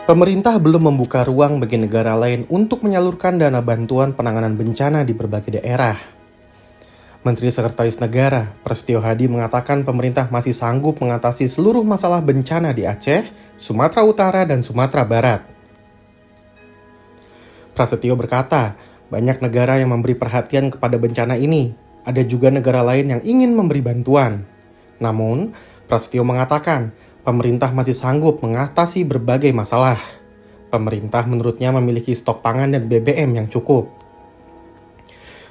Pemerintah belum membuka ruang bagi negara lain untuk menyalurkan dana bantuan penanganan bencana di berbagai daerah. Menteri Sekretaris Negara, Prasetyo Hadi mengatakan pemerintah masih sanggup mengatasi seluruh masalah bencana di Aceh, Sumatera Utara, dan Sumatera Barat. Prasetyo berkata, banyak negara yang memberi perhatian kepada bencana ini. Ada juga negara lain yang ingin memberi bantuan. Namun, Prasetyo mengatakan, pemerintah masih sanggup mengatasi berbagai masalah. Pemerintah menurutnya memiliki stok pangan dan BBM yang cukup.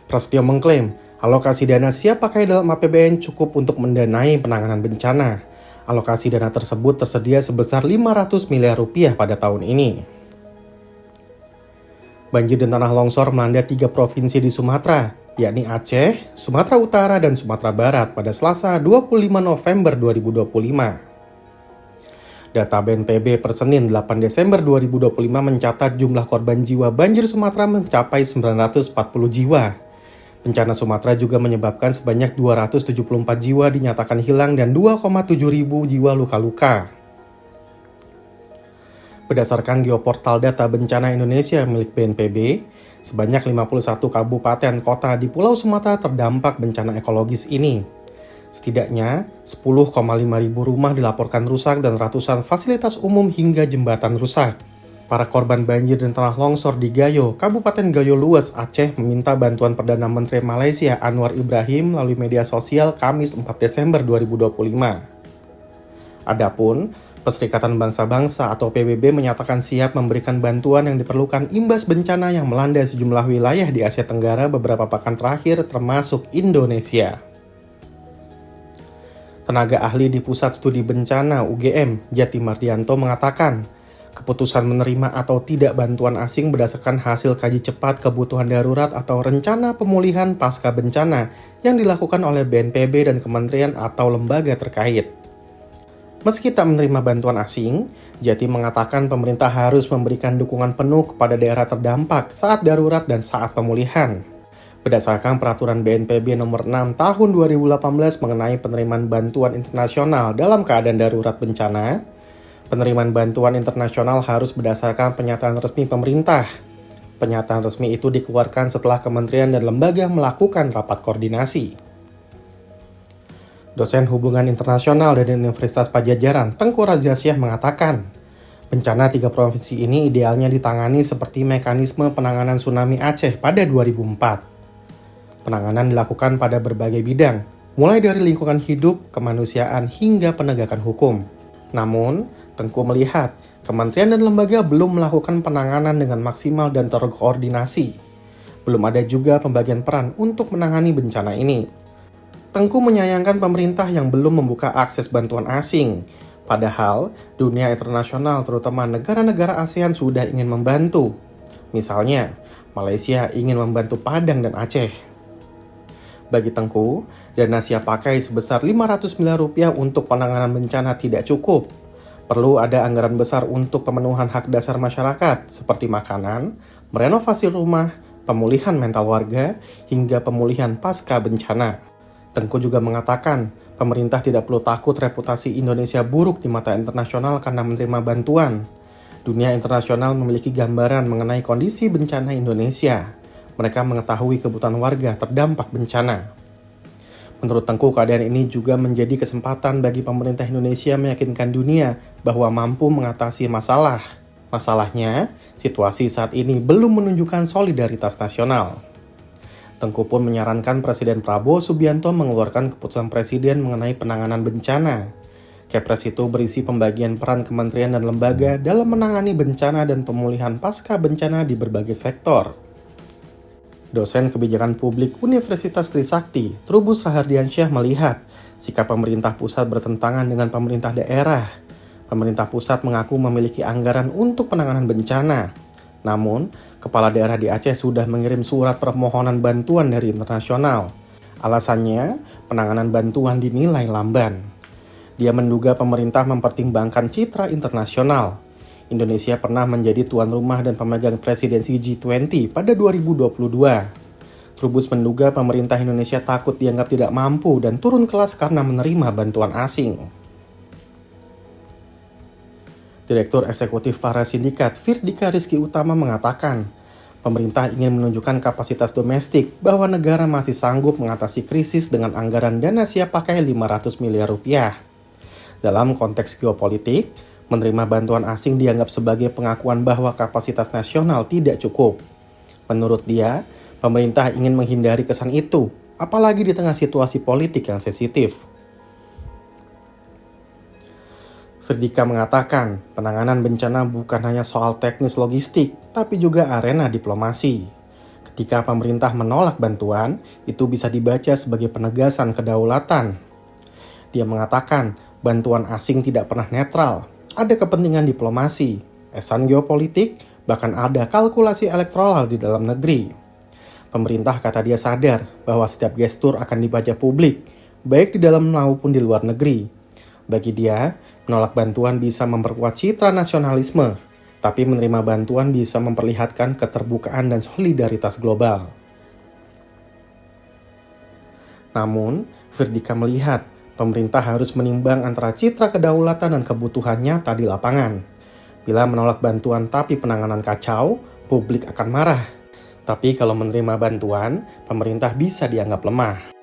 Prasetyo mengklaim, alokasi dana siap pakai dalam APBN cukup untuk mendanai penanganan bencana. Alokasi dana tersebut tersedia sebesar 500 miliar rupiah pada tahun ini. Banjir dan tanah longsor melanda 3 provinsi di Sumatera, yakni Aceh, Sumatera Utara, dan Sumatera Barat pada Selasa 25 November 2025. Data BNPB per Senin 8 Desember 2025 mencatat jumlah korban jiwa banjir Sumatera mencapai 940 jiwa. Bencana Sumatera juga menyebabkan sebanyak 274 jiwa dinyatakan hilang dan 2,7 ribu jiwa luka-luka. Berdasarkan Geoportal Data Bencana Indonesia milik BNPB, sebanyak 51 kabupaten kota di Pulau Sumatera terdampak bencana ekologis ini. Setidaknya 10,5 ribu rumah dilaporkan rusak dan ratusan fasilitas umum hingga jembatan rusak. Para korban banjir dan tanah longsor di Gayo, Kabupaten Gayo Lues, Aceh meminta bantuan Perdana Menteri Malaysia Anwar Ibrahim melalui media sosial Kamis 4 Desember 2025. Adapun, Perserikatan Bangsa-Bangsa atau PBB menyatakan siap memberikan bantuan yang diperlukan imbas bencana yang melanda sejumlah wilayah di Asia Tenggara beberapa pekan terakhir termasuk Indonesia. Tenaga ahli di Pusat Studi Bencana UGM, Jati Mardianto mengatakan, keputusan menerima atau tidak bantuan asing berdasarkan hasil kaji cepat kebutuhan darurat atau rencana pemulihan pasca bencana yang dilakukan oleh BNPB dan kementerian atau lembaga terkait. Meski tak menerima bantuan asing, Jati mengatakan pemerintah harus memberikan dukungan penuh kepada daerah terdampak saat darurat dan saat pemulihan. Berdasarkan peraturan BNPB nomor 6 tahun 2018 mengenai penerimaan bantuan internasional dalam keadaan darurat bencana, penerimaan bantuan internasional harus berdasarkan pernyataan resmi pemerintah. Pernyataan resmi itu dikeluarkan setelah kementerian dan lembaga melakukan rapat koordinasi. Dosen Hubungan Internasional dari Universitas Padjadjaran, Tengku Rajasiah mengatakan, bencana 3 provinsi ini idealnya ditangani seperti mekanisme penanganan tsunami Aceh pada 2004. Penanganan dilakukan pada berbagai bidang, mulai dari lingkungan hidup, kemanusiaan, hingga penegakan hukum. Namun, Tengku melihat kementerian dan lembaga belum melakukan penanganan dengan maksimal dan terkoordinasi. Belum ada juga pembagian peran untuk menangani bencana ini. Tengku menyayangkan pemerintah yang belum membuka akses bantuan asing. Padahal, dunia internasional terutama negara-negara ASEAN sudah ingin membantu. Misalnya, Malaysia ingin membantu Padang dan Aceh. Bagi Tengku, dana siap pakai sebesar 500 miliar rupiah untuk penanganan bencana tidak cukup. Perlu ada anggaran besar untuk pemenuhan hak dasar masyarakat seperti makanan, merenovasi rumah, pemulihan mental warga, hingga pemulihan pasca bencana. Tengku juga mengatakan, pemerintah tidak perlu takut reputasi Indonesia buruk di mata internasional karena menerima bantuan. Dunia internasional memiliki gambaran mengenai kondisi bencana Indonesia. Mereka mengetahui kebutuhan warga terdampak bencana. Menurut Tengku, keadaan ini juga menjadi kesempatan bagi pemerintah Indonesia meyakinkan dunia bahwa mampu mengatasi masalah. Masalahnya, situasi saat ini belum menunjukkan solidaritas nasional. Tengku pun menyarankan Presiden Prabowo Subianto mengeluarkan keputusan Presiden mengenai penanganan bencana. Kepres itu berisi pembagian peran kementerian dan lembaga dalam menangani bencana dan pemulihan pasca bencana di berbagai sektor. Dosen Kebijakan Publik Universitas Trisakti, Trubus Rahardiansyah melihat sikap pemerintah pusat bertentangan dengan pemerintah daerah. Pemerintah pusat mengaku memiliki anggaran untuk penanganan bencana. Namun, kepala daerah di Aceh sudah mengirim surat permohonan bantuan dari internasional. Alasannya, penanganan bantuan dinilai lamban. Dia menduga pemerintah mempertimbangkan citra internasional. Indonesia pernah menjadi tuan rumah dan pemegang presidensi G20 pada 2022. Trubus menduga pemerintah Indonesia takut dianggap tidak mampu dan turun kelas karena menerima bantuan asing. Direktur Eksekutif para sindikat Firdika Rizky Utama mengatakan, pemerintah ingin menunjukkan kapasitas domestik bahwa negara masih sanggup mengatasi krisis dengan anggaran dana siap pakai 500 miliar rupiah. Dalam konteks geopolitik, menerima bantuan asing dianggap sebagai pengakuan bahwa kapasitas nasional tidak cukup. Menurut dia, pemerintah ingin menghindari kesan itu, apalagi di tengah situasi politik yang sensitif. Firdika mengatakan, penanganan bencana bukan hanya soal teknis logistik, tapi juga arena diplomasi. Ketika pemerintah menolak bantuan, itu bisa dibaca sebagai penegasan kedaulatan. Dia mengatakan, bantuan asing tidak pernah netral, ada kepentingan diplomasi, esan geopolitik, bahkan ada kalkulasi elektoral di dalam negeri. Pemerintah, kata dia, sadar bahwa setiap gestur akan dibaca publik, baik di dalam maupun di luar negeri. Bagi dia, menolak bantuan bisa memperkuat citra nasionalisme, tapi menerima bantuan bisa memperlihatkan keterbukaan dan solidaritas global. Namun, Firdika melihat pemerintah harus menimbang antara citra kedaulatan dan kebutuhan nyata di lapangan. Bila menolak bantuan tapi penanganan kacau, publik akan marah. Tapi kalau menerima bantuan, pemerintah bisa dianggap lemah.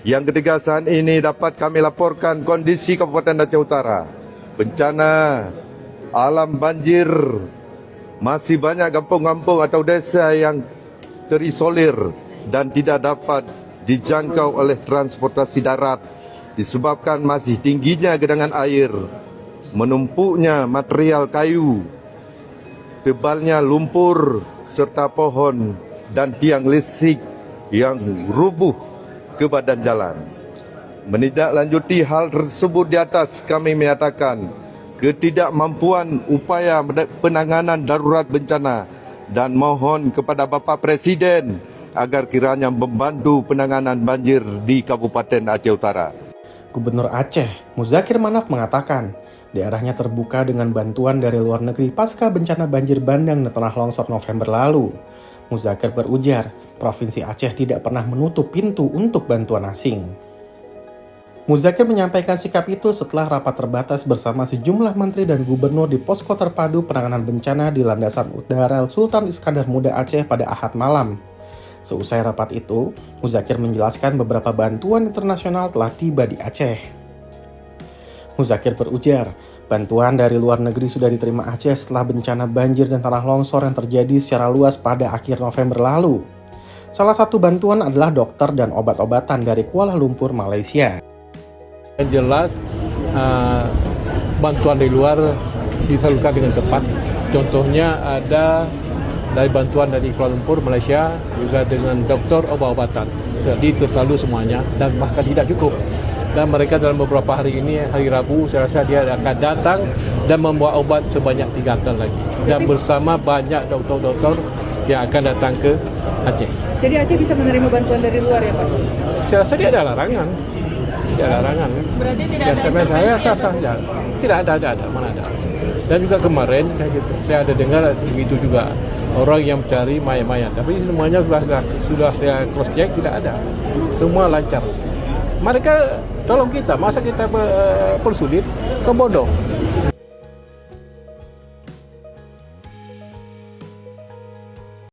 Yang ketiga, saat ini dapat kami laporkan kondisi Kabupaten Aceh Utara. Bencana alam banjir, masih banyak kampung-kampung atau desa yang terisolir dan tidak dapat dijangkau oleh transportasi darat disebabkan masih tingginya genangan air, menumpuknya material kayu, tebalnya lumpur serta pohon dan tiang listrik yang rubuh ke badan jalan. Menindaklanjuti hal tersebut di atas, kami menyatakan ketidakmampuan upaya penanganan darurat bencana dan mohon kepada Bapak Presiden agar kiranya membantu penanganan banjir di Kabupaten Aceh Utara. Gubernur Aceh, Muzakir Manaf mengatakan, daerahnya terbuka dengan bantuan dari luar negeri pasca bencana banjir bandang dan tanah longsor November lalu. Muzakir berujar, Provinsi Aceh tidak pernah menutup pintu untuk bantuan asing. Muzakir menyampaikan sikap itu setelah rapat terbatas bersama sejumlah menteri dan gubernur di posko terpadu penanganan bencana di Landasan Udara Sultan Iskandar Muda Aceh pada Ahad malam. Seusai rapat itu, Muzakir menjelaskan beberapa bantuan internasional telah tiba di Aceh. Muzakir berujar, bantuan dari luar negeri sudah diterima Aceh setelah bencana banjir dan tanah longsor yang terjadi secara luas pada akhir November lalu. Salah satu bantuan adalah dokter dan obat-obatan dari Kuala Lumpur, Malaysia. Yang jelas, bantuan dari luar disalurkan dengan tepat. Contohnya ada dari bantuan dari Kuala Lumpur, Malaysia, juga dengan dokter obat-obatan. Jadi tersalur semuanya dan bahkan tidak cukup. Dan mereka dalam beberapa hari ini, hari Rabu, saya rasa dia akan datang dan membawa obat sebanyak 3 ton lagi. Dan bersama banyak dokter-dokter yang akan datang ke Aceh. Jadi Aceh bisa menerima bantuan dari luar ya Pak? Saya rasa dia ada larangan. Tidak ada larangan. Berarti tidak ada saya sah saja. Tidak ada, mana ada. Dan juga kemarin saya ada dengar begitu juga orang yang mencari mayat-mayat. Tapi semuanya sudah saya cross check, tidak ada. Semua lancar. Mereka tolong kita, masa kita persulit, ke bodoh.